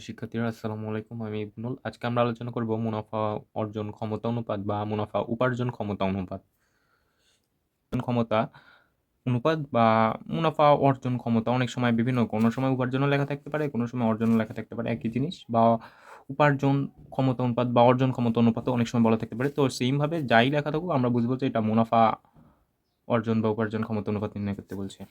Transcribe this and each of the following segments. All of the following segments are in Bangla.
শিক্ষার্থীরা আসসালামু আলাইকুম। আমি ইবনুল। আজকে আমরা আলোচনা করব মুনাফা অর্জন ক্ষমতা অনুপাত বা মুনাফা উপার্জন ক্ষমতা অনুপাত। ক্ষমতা অনুপাত বা মুনাফা অর্জন ক্ষমতা অনেক সময় বিভিন্ন, কোনো সময় উপার্জনও লেখা থাকতে পারে, কোনো সময় অর্জনও লেখা থাকতে পারে, একই জিনিস। বা উপার্জন ক্ষমতা অনুপাত বা অর্জন ক্ষমতা অনুপাতও অনেক সময় বলা থাকতে পারে। তো সেইমভাবে যাই লেখা থাকুক আমরা বুঝবো যে এটা মুনাফা অর্জন বা উপার্জন ক্ষমতা অনুপাত নির্ণয় করতে বলছে।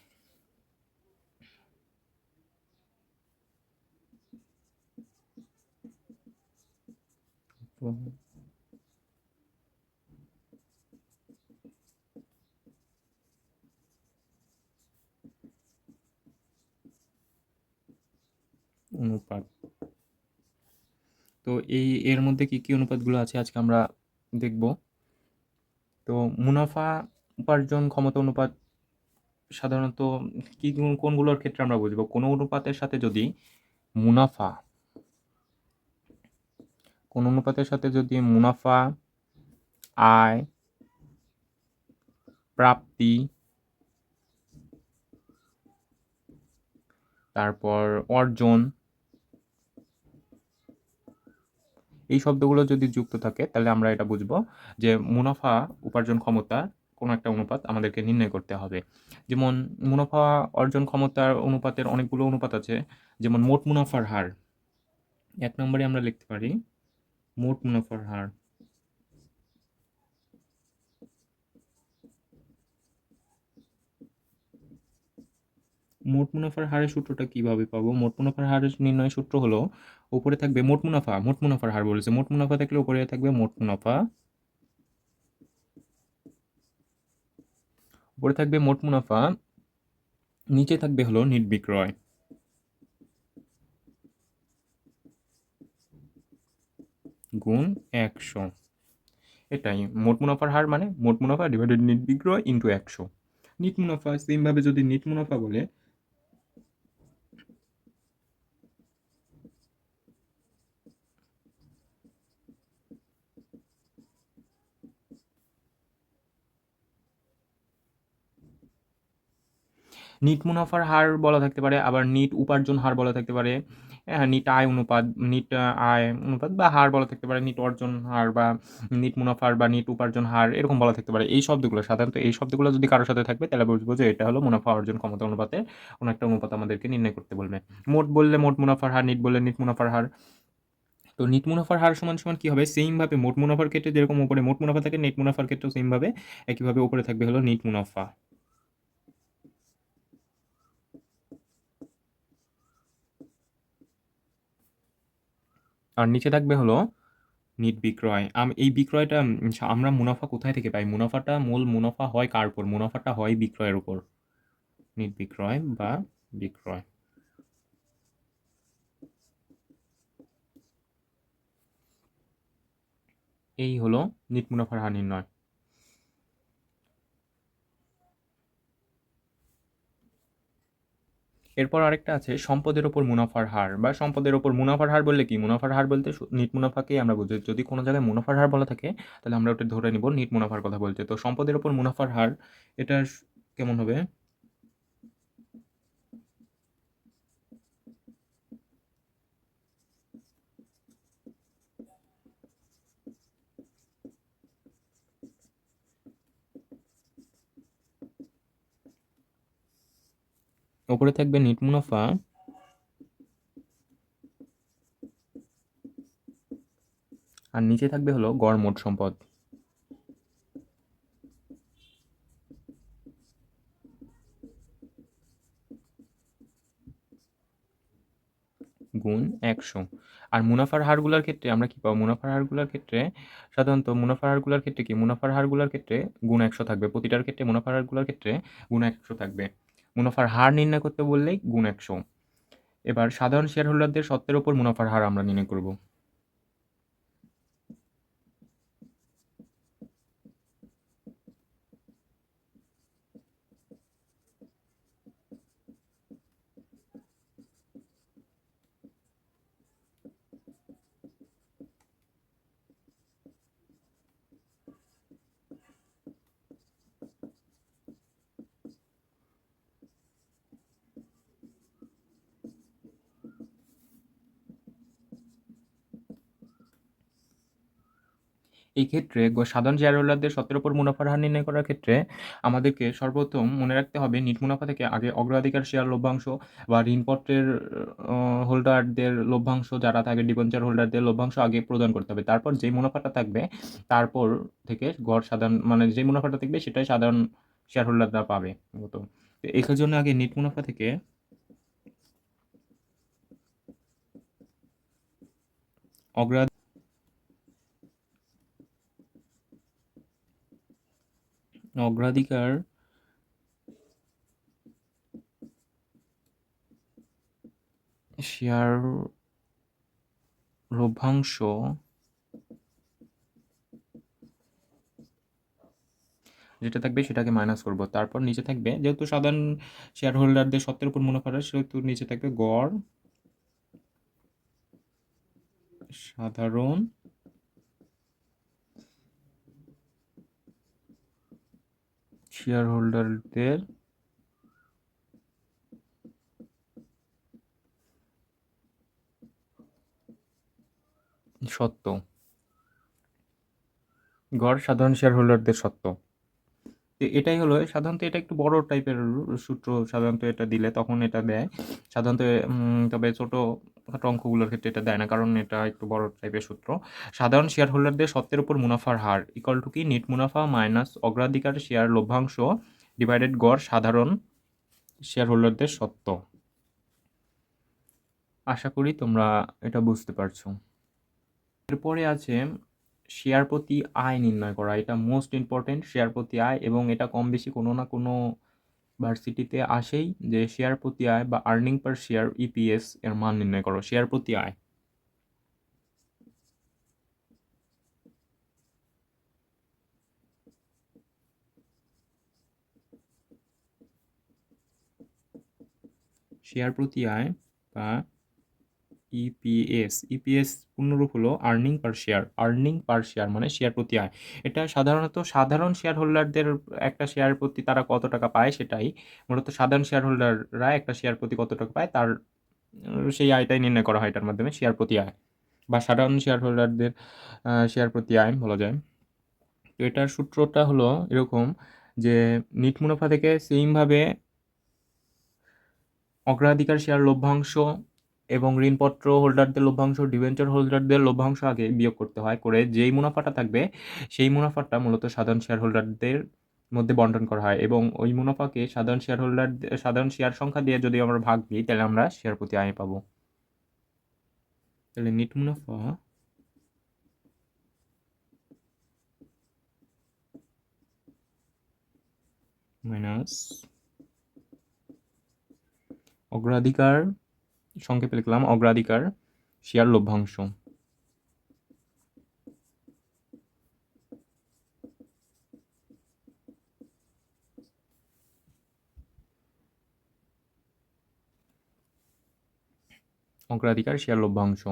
অনুপাত, তো এর মধ্যে কি কি অনুপাতগুলো আছে আজকে আমরা দেখব। তো মুনাফা উপার্জন ক্ষমতা অনুপাত সাধারণত কি কোনগুলোর ক্ষেত্রে আমরা বুঝবো? কোনো অনুপাতের সাথে যদি মুনাফা, কোন অনুপাতের সাথে যদি মুনাফা, আয়, প্রাপ্তি, তারপর অর্জন, এই শব্দগুলো যদি যুক্ত থাকে তাহলে আমরা এটা বুঝবো যে মুনাফা উপার্জন ক্ষমতা কোনো একটা অনুপাত আমাদেরকে নির্ণয় করতে হবে। যেমন মুনাফা অর্জন ক্ষমতার অনুপাতের অনেকগুলো অনুপাত আছে। যেমন মোট মুনাফার হার, ১ নম্বরে আমরা লিখতে পারি মোট মুনাফার হার। মোট মুনাফার হারের সূত্রটা কিভাবে পাবো? মোট মুনাফার হারের নির্ণয় সূত্র হলো, উপরে থাকবে মোট মুনাফা, মোট মুনাফার হার বলেছে, মোট মুনাফা থাকলে উপরে থাকবে মোট মুনাফা, উপরে থাকবে মোট মুনাফা, নিচে থাকবে হলো নিট বিক্রয় গুণ ১০০। এটাই মোট মুনাফার হার, মানে মোট মুনাফা ডিভাইডেড নিট বিক্রয় ইন্টু ১০০। নিট মুনাফা সেমভাবে যদি নিট মুনাফা বলে, নিট মুনাফার হার বলা থাকতে পারে, আবার নিট উপার্জন হার বলা থাকতে পারে, হ্যাঁ, নিট আয় অনুপাত, নিট আয় অনুপাত বা হার বলা থাকতে পারে, নিট অর্জন হার বা নিট মুনাফার বা নিট উপার্জন হার এরকম বলা থাকতে পারে। এই শব্দগুলো সাধারণত, এই শব্দগুলো যদি কারোর সাথে থাকবে তাহলে বুঝবো যে এটা হলো মুনাফা অর্জন ক্ষমতা অনুপাতে কোনো একটা অনুপাত আমাদেরকে নির্ণয় করতে বলবে। মোট বললে মোট মুনাফার হার, নিট বললে নিট মুনাফার হার। তো নিট মুনাফার হার সমান সমান কি হবে? সেইমভাবে মোট মুনাফার ক্ষেত্রে যেরকম উপরে মোট মুনাফা থাকে, নিট মুনাফার ক্ষেত্রেও সেইমভাবে একইভাবে উপরে থাকবে হলো নিট মুনাফা, আর নিচে থাকবে হলো নিট বিক্রয়। এই বিক্রয়টা আমরা মুনাফা কোথায় থেকে পাই? মুনাফাটা, মূল মুনাফা হয় কার উপর? মুনাফাটা হয় বিক্রয়ের উপর, নিট বিক্রয় বা বিক্রয়। এই হলো নিট মুনাফার হার নির্ণয়। এরপর আরেকটা আছে সম্পদের ওপর মুনাফার হার, বা সম্পদের ওপর মুনাফার হার বললে কি? মুনাফার হার বলতে নিট মুনাফাকেই আমরা বুঝি। যদি কোনো জায়গায় মুনাফার হার বলা থাকে তাহলে আমরা ওটা ধরে নিব নিট মুনাফার কথা বলছে। তো সম্পদের ওপর মুনাফার হার, এটা কেমন হবে? ওপরে থাকবে নিট মুনাফা, আর নিচে থাকবে হলো গড় মোট সম্পদ গুণ ১০০। আর মুনাফার হারগুলার ক্ষেত্রে আমরা কি পাবো? মুনাফার হারগুলার ক্ষেত্রে সাধারণত মুনাফার হারগুলার ক্ষেত্রে কি? মুনাফার হারগুলার ক্ষেত্রে গুণ ১০০ থাকবে। প্রতিটার ক্ষেত্রে মুনাফার হারগুলার ক্ষেত্রে গুণ ১০০ থাকবে। মুনাফার হার নির্ণয় করতে বললেই গুণ ১০০। এবার সাধারণ শেয়ার হোল্ডারদের স্বত্বের উপর মুনাফার হার আমরা নির্ণয় করব। এই ক্ষেত্রে সাধারণ শেয়ার হোল্ডারদের স্বত্বের উপর মুনাফার হার নির্ণয় করার ক্ষেত্রে আমাদেরকে সর্বপ্রথম মনে রাখতে হবে নিট মুনাফা থেকে আগে অগ্রাধিকার শেয়ার লভ্যাংশ বা ঋণপত্রের হোল্ডারদের লভ্যাংশ যারা থাকে ডিবেঞ্চার হোল্ডারদের লভ্যাংশ আগে প্রদান করতে হবে। তারপর যেই মুনাফাটা থাকবে তারপর থেকে সাধারণ মানে যে মুনাফাটা থাকবে সেটাই সাধারণ শেয়ার হোল্ডাররা পাবে মূলত। এর জন্য আগে নিট মুনাফা থেকে অগ্রাধিকার শেয়ার লভ্যাংশ যেটা থাকবে সেটাকে মাইনাস করব। তারপর নিচে থাকবে যেহেতু সাধারণ শেয়ার হোল্ডারদের স্বত্বের উপর মুনাফা হয় সেহেতু নিচে থাকবে গড় সাধারণ শেয়ার হোল্ডারদের সত্ত্ব, গড় সাধারণ শেয়ার হোল্ডারদের সত্ত্ব। এটাই হলো সাধারণত এটা একটু বড় টাইপের সূত্র, সাধারণত এটা দিলে তখন এটা দেয় সাধারণত। তবে ছোটো খাটো অঙ্কগুলোর ক্ষেত্রে এটা দেয় না, কারণ এটা একটু বড় টাইপের সূত্র। সাধারণ শেয়ার হোল্ডারদের সত্ত্বের উপর মুনাফার হার ইকুয়াল টু কি নেট মুনাফা মাইনাস অগ্রাধিকার শেয়ার লভ্যাংশ ডিভাইডেড গড় সাধারণ শেয়ার হোল্ডারদের সত্ত্ব। আশা করি তোমরা এটা বুঝতে পারছো। এরপরে আছে শেয়ার প্রতি আয় নির্ণয় করা। এটা মোস্ট ইম্পর্টেন্ট, শেয়ার প্রতি আয়, এবং এটা কম বেশি কোনো না কোনো ভার্সিটিতে আসেই যে শেয়ার প্রতি আয় বা আর্নিং পার শেয়ার ইপিএস এর মান নির্ণয় করো। শেয়ার প্রতি আয় শেয়ার প্রতি আয় বা ইপিএস। ইপিএস পূর্ণরূপ হলো আর্নিং পার শেয়ার। আর্নিং পার শেয়ার মানে শেয়ার প্রতি আয়। এটা সাধারণত সাধারণ শেয়ার হোল্ডারদের একটা শেয়ার প্রতি তারা কত টাকা পায় সেটাই মূলত সাধারণ শেয়ার হোল্ডাররা একটা শেয়ার প্রতি কত টাকা পায় তার সেই আয়টাই নির্ণয় করা হয় এটার মাধ্যমে শেয়ার প্রতি আয় বা সাধারণ শেয়ার হোল্ডারদের শেয়ার প্রতি আয় বলা যায়। তো এটার সূত্রটা হলো এরকম যে নিট মুনাফা থেকে সেইমভাবে অগ্রাধিকার শেয়ার লভ্যাংশ এবং ঋণপত্র হোল্ডারদের লভ্যাংশ ডিবেঞ্চার হোল্ডারদের লভ্যাংশ আগে বিয়োগ করতে হয়, করে যেই মুনাফাটা থাকবে সেই মুনাফাটা মূলত সাধারণ শেয়ার হোল্ডারদের মধ্যে বন্টন করা হয়, এবং ওই মুনাফাকে সাধারণ শেয়ার সংখ্যা দিয়ে যদি আমরা ভাগ দিই তাহলে আমরা শেয়ার প্রতি আয় পাবো। তাহলে নিট মুনাফা মাইনাস অগ্রাধিকার, সংক্ষেপে লিখলাম অগ্রাধিকার শেয়ার লভ্যাংশ। অগ্রাধিকার শেয়ার লভ্যাংশ।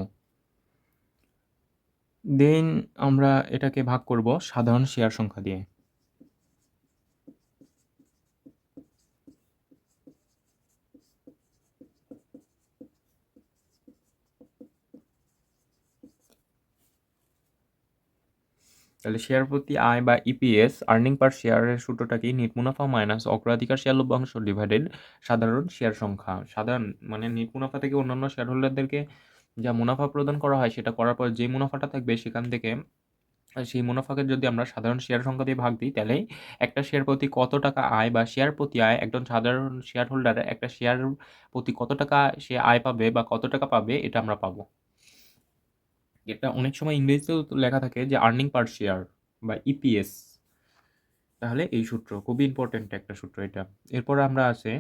দেন আমরা এটাকে ভাগ করব সাধারণ শেয়ার সংখ্যা দিয়ে। তাহলে শেয়ার প্রতি আয় বা ইপিএস আর্নিং পার শেয়ারের সূত্রটা কি নিট মুনাফা মাইনাস অগ্রাধিকার শেয়ার লভ্যাংশ ডিভাইডেড সাধারণ শেয়ার সংখ্যা। সাধারণ মানে নিট মুনাফা থেকে অন্যান্য শেয়ার হোল্ডারদেরকে যা মুনাফা প্রদান করা হয় সেটা করার পর যে মুনাফাটা থাকবে সেখান থেকে সেই মুনাফাকে যদি আমরা সাধারণ শেয়ার সংখ্যা দিয়ে ভাগ দিই তাহলেই একটা শেয়ার প্রতি কত টাকা আয় বা শেয়ার প্রতি আয় একজন সাধারণ শেয়ার হোল্ডার একটা শেয়ার প্রতি কত টাকা সে আয় পাবে বা কত টাকা পাবে এটা আমরা পাবো। এটা অনেক সময় ইংরেজিতেও লেখা থাকে যে আর্নিং পার শেয়ার বা ইপিএস। তাহলে এই সূত্র খুবই ইম্পর্টেন্ট একটা সূত্র এটা। এরপর আমরা আছে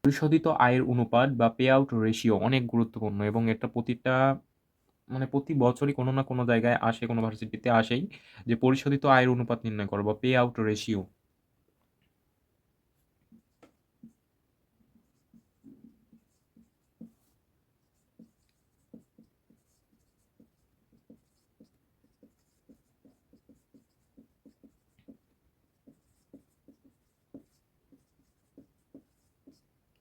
পরিশোধিত আয়ের অনুপাত বা পে আউট রেশিও, অনেক গুরুত্বপূর্ণ এবং এটা প্রতিটা মানে প্রতি বছরই কোনো না কোনো জায়গায় আসে, কোনো ভার্সিটিতে আসেই যে পরিশোধিত আয়ের অনুপাত নির্ণয় করো বা পে আউট রেশিও।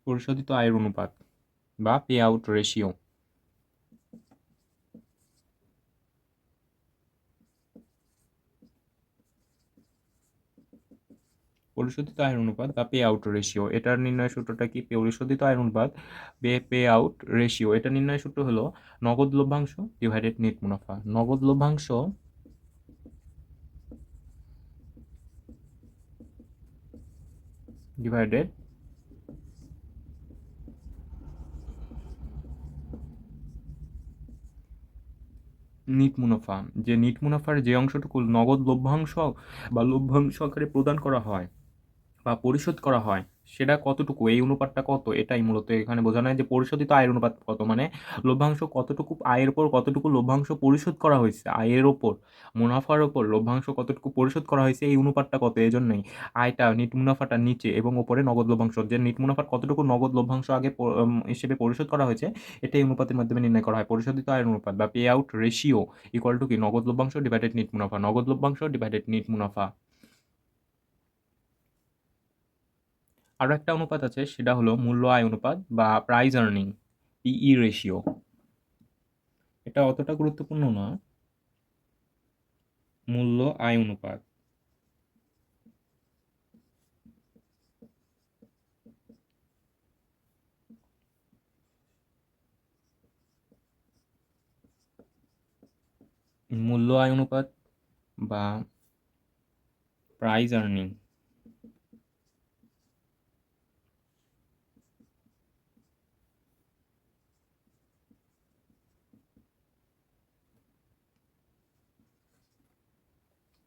পরিশোধিত আয়ের অনুপাত বা পে আউট রেশিও। পরিশোধিত আয়ের অনুপাত বা পে আউট রেশিও, এটার নির্ণয় সূত্রটা কি? পরিশোধিত আয়ের অনুপাত পে আউট রেশিও, এটা নির্ণয় সূত্র হলো নগদ লভ্যাংশ ডিভাইডেড নেট মুনাফা। নগদ লভ্যাংশ ডিভাইডেড নিট মুনাফা, যে নিট মুনাফার যে অংশটুকু নগদ লভ্যাংশ বা লভ্যাংশ আকারে প্রদান করা হয় বা পরিশোধ করা হয়, সেটা কতটুকু, এই অনুপাতটা কত, এটাই মূলত এখানে বোঝানো হয় যে পরিশোধিত আয়ের অনুপাত কত, মানে লভ্যাংশ কতটুকু, আয়ের ওপর কতটুকু লভ্যাংশ পরিশোধ করা হয়েছে, আয়ের ওপর মুনাফার ওপর লভ্যাংশ কতটুকু পরিশোধ করা হয়েছে, এই অনুপাতটা কত। এই জন্যই আয়টা নিট মুনাফাটা নিচে এবং ওপরে নগদ লভ্যাংশ, যে নিট মুনাফার কতটুকু নগদ লভ্যাংশ আগে হিসেবে পরিশোধ করা হয়েছে, এটাই অনুপাতের মাধ্যমে নির্ণয় করা হয়। পরিশোধিত আয়ের অনুপাত বা pay out ratio equal to কি? নগদ লভ্যাংশ ডিভাইডেড নিট মুনাফা, নগদ লভ্যাংশ ডিভাইডেড নিট মুনাফা। আরও একটা অনুপাত আছে, সেটা হলো মূল্য আয় অনুপাত বা প্রাইস আর্নিং, পিই রেশিও। এটা অতটা গুরুত্বপূর্ণ না। মূল্য আয় অনুপাত, মূল্য আয় অনুপাত বা প্রাইস আর্নিং,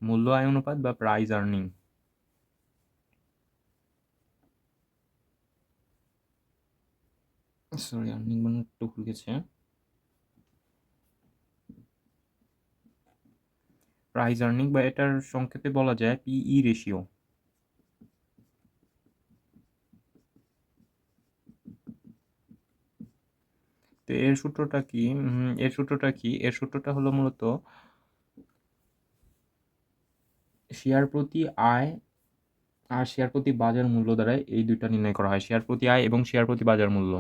মূল্য আয় অনুপাত বা প্রাইস আর্নিং। সরি, আর্নিং মানে একটু ভুল গেছে। প্রাইস আর্নিং বা এটার সংক্ষেপে বলা যায় পিই রেশিও। তো এর সূত্রটা কি? এর সূত্রটা হলো মূলত শেয়ার প্রতি আয় আর শেয়ার প্রতি বাজার মূল্য দ্বারা এই দুইটা নির্ণয় করা হয়, শেয়ার প্রতি আয় এবং শেয়ার প্রতি বাজার মূল্য।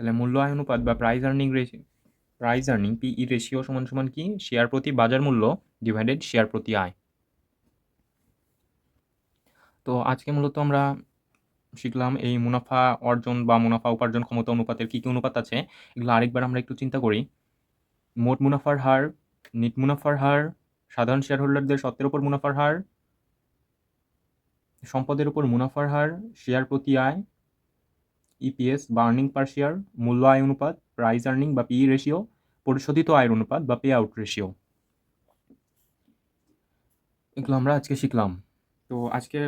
তাহলে মূল্য আয় অনুপাত বা প্রাইস আর্নিং পিই রেশিও সমান সমান কি? শেয়ার প্রতি বাজার মূল্য ডিভাইডেড শেয়ার প্রতি আয়। তো আজকে মূলত আমরা শিখলাম এই মুনাফা অর্জন বা মুনাফা উপার্জন ক্ষমতা অনুপাতের কী কী অনুপাত আছে, এগুলো আরেকবার আমরা একটু চিন্তা করি। মোট মুনাফার হার, নিট মুনাফার হার, সাধারণ শেয়ার হোল্ডারদের স্বত্বের উপর মুনাফার হার, সম্পদের উপর মুনাফার হার, শেয়ার প্রতি আয়, ইপিএস বা আর্নিং পার শেয়ার, মূল্য আয় অনুপাত, প্রাইস আর্নিং বা পিই রেশিও, পরিশোধিত আয়ের অনুপাত বা পে আউট রেশিও, এগুলো আমরা আজকে শিখলাম। তো আজকে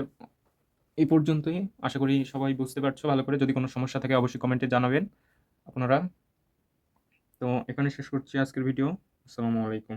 এই পর্যন্তই। আশা করি সবাই বুঝতে পারছো ভালো করে। যদি কোনো সমস্যা থাকে অবশ্যই কমেন্টে জানাবেন আপনারা। তো এখানে শেষ করছি আজকের ভিডিও। আসসালামু আলাইকুম।